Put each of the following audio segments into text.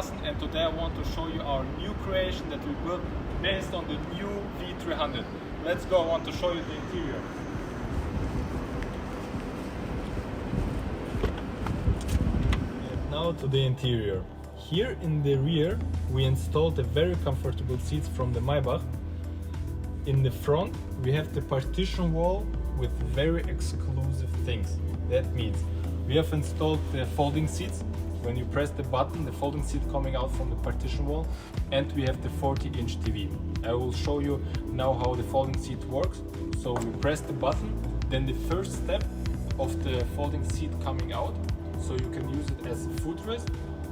Klassen, and today I want to show you our new creation that we built based on the new V300. Let's go, I want to show you the interior. Now to the interior. Here in the rear we installed a very comfortable seats from the Maybach. In the front we have the partition wall with very exclusive things. That means we have installed the folding seats. When you press the button, the folding seat coming out from the partition wall, and we have the 40-inch TV. I will show you now how the folding seat works. So we press the button, then the first step of the folding seat coming out, so you can use it as a footrest,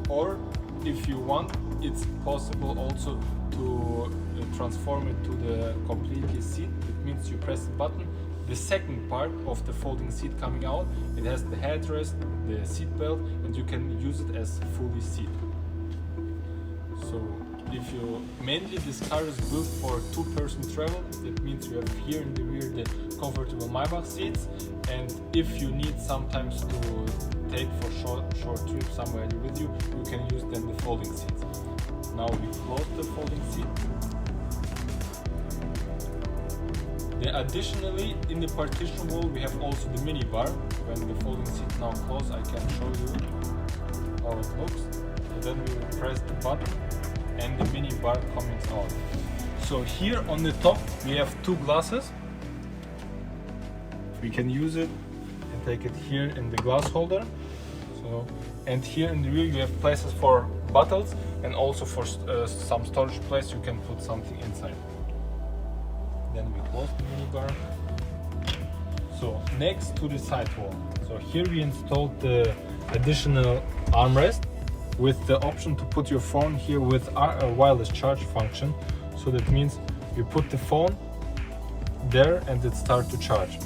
or if you want, it's possible also to transform it to the completely seat. It means you press the button, the second part of the folding seat coming out, it has the headrest, the seat belt, and you can use it as fully seat. So if you mainly this car is built for two-person travel, that means you have here in the rear the comfortable Maybach seats, and if you need sometimes to take for short trips somewhere with you, you can use then the folding seats. Now we close the folding seat. Then additionally, in the partition wall we have also the mini bar. When the folding seat now closed, I can show you how it looks. So then we will press the button and the mini bar comes out. So here on the top we have two glasses. We can use it and take it here in the glass holder. So, and here in the rear you have places for bottles and also for some storage place you can put something inside. Then we close the mini bar. So next to the side wall. So here we installed the additional armrest with the option to put your phone here with a wireless charge function. So that means you put the phone there and it starts to charge.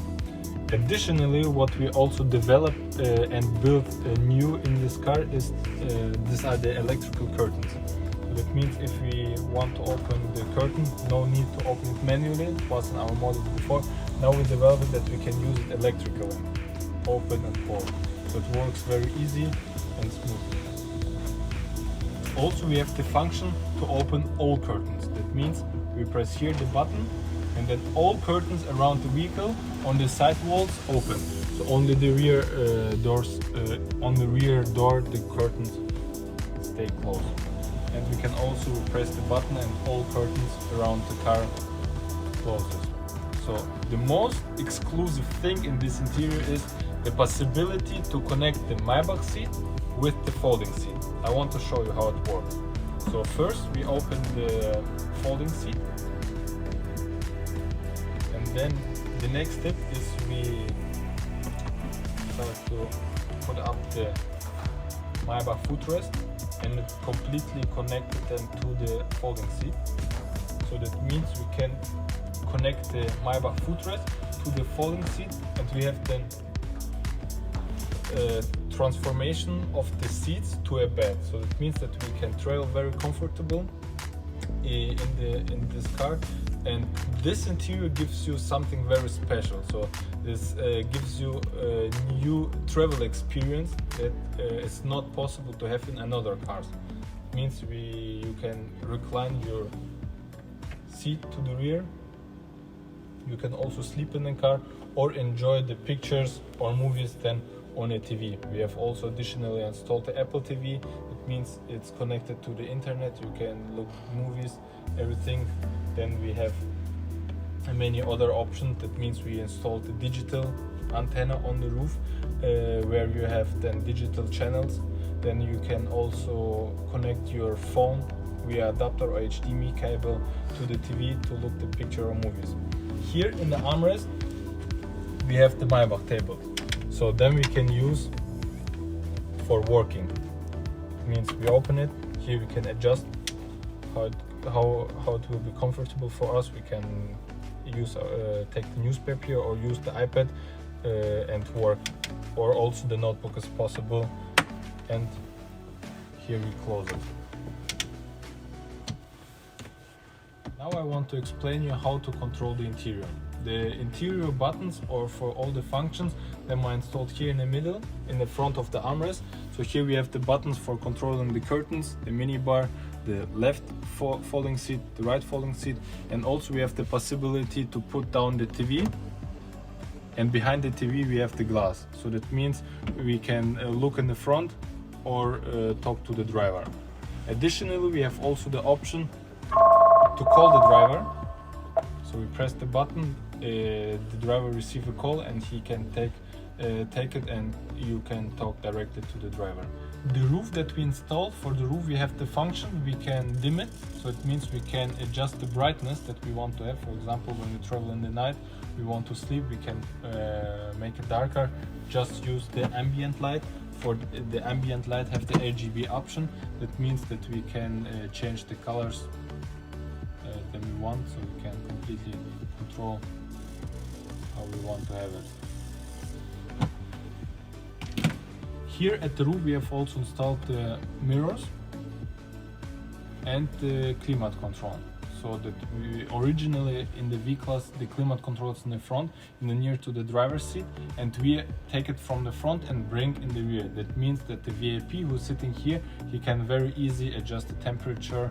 Additionally, what we also developed and built new in this car is these are the electrical curtains. So that means if we want to open the curtain, no need to open it manually. It was in our model before. Now we developed that we can use it electrically, open and close. So it works very easy and smoothly. Also we have the function to open all curtains. That means we press here the button and then all curtains around the vehicle on the side walls open. So only the rear doors, on the rear door the curtains stay closed. And we can also press the button and all curtains around the car closes. So the most exclusive thing in this interior is the possibility to connect the Maybach seat with the folding seat. I want to show you how it works. So first we open the folding seat, and then the next step is we start to put up the Maybach footrest and it completely connected them to the folding seat. So that means we can connect the Maybach footrest to the folding seat, and we have then transformation of the seats to a bed. So that means that we can travel very comfortable in this car, and this interior gives you something very special. So this gives you a new travel experience that is not possible to have in another cars. It means you can recline your seat to the rear. You can also sleep in the car or enjoy the pictures or movies then on a TV. We have also additionally installed the Apple TV. It means it's connected to the internet. You can look movies, everything. Then we have many other options. That means we installed the digital antenna on the roof where you have then digital channels. Then you can also connect your phone via adapter or HDMI cable to the TV to look the picture or movies. Here in the armrest we have the Maybach table. So then we can use for working. It means we open it, here we can adjust how it will be comfortable for us. We can use take the newspaper or use the iPad and work, or also the notebook is possible, and here we close it. Now I want to explain you how to control the interior. The interior buttons, or for all the functions, Them are installed here in the middle, in the front of the armrest. So here we have the buttons for controlling the curtains, the minibar, the left folding seat, the right folding seat, and also we have the possibility to put down the TV. And behind the TV we have the glass. So that means we can look in the front or talk to the driver. Additionally, we have also the option to call the driver. So we press the button, the driver receives a call and he can take it and you can talk directly to the driver. The roof that we installed, for the roof we have the function, we can dim it. So it means we can adjust the brightness that we want to have. For example, when we travel in the night, we want to sleep, we can make it darker. Just use the ambient light. For the ambient light have the RGB option. That means that we can change the colors that we want, so we can completely control how we want to have it. Here at the roof we have also installed the mirrors and the climate control. So that we originally in the V-Class, the climate control is in the front, in the near to the driver's seat, and we take it from the front and bring in the rear. That means that the VIP who's sitting here, he can very easily adjust the temperature